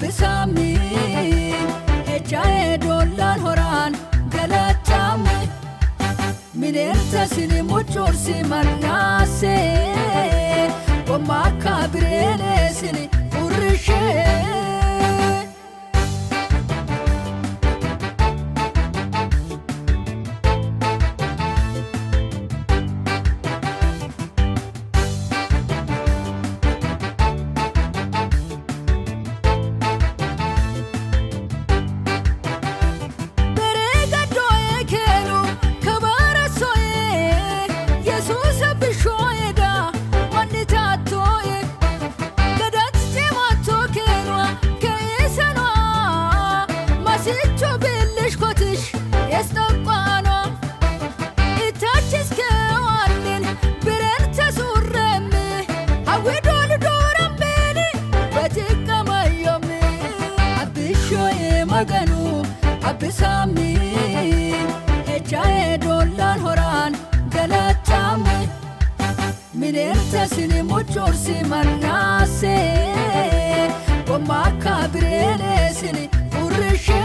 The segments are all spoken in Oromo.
abisami echae dollan horan galatami minenta sini muchorsi marnase wamaka birene sini urishe abisami echae dollan horan galatami minenta sini muchorsi marnase wamaka birene sini urishe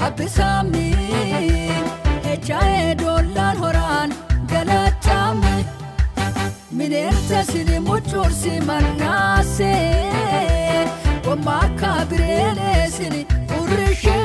abisami echae dollan horan galatami minenta sini muchorsi marnase wamaka birene sini urishe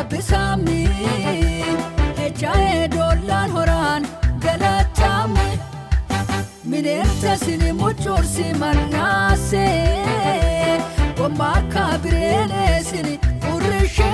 abisami echae dollan horan galatami minenta sini muchorsi marnase wamaka birene sini urishe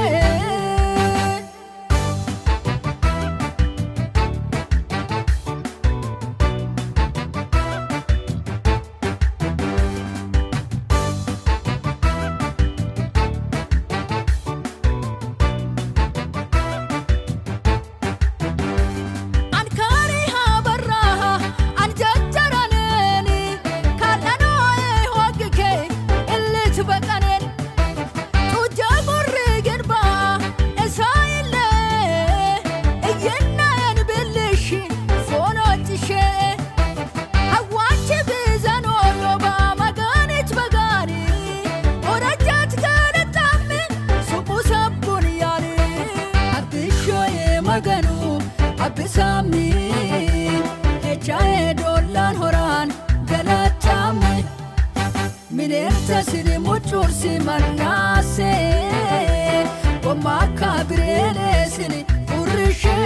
abisami echae dollan horan galatami minenta sini muchorsi marnase wamaka birene sini urishe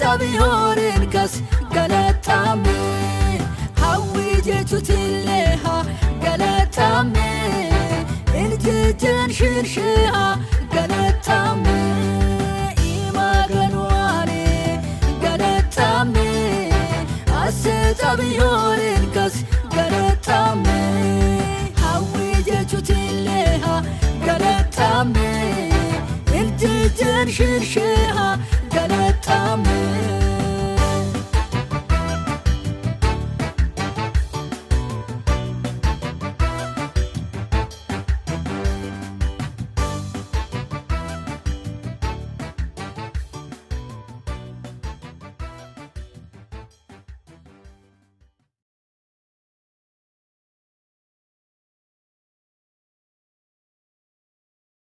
Tabihorin kas galatami hawi jetu tilleha galatami irtijan shirshiha galatame imaganuane galatame asetabiyorin kas galatame hawi jechutileha galatame irtijan shirshiha galatame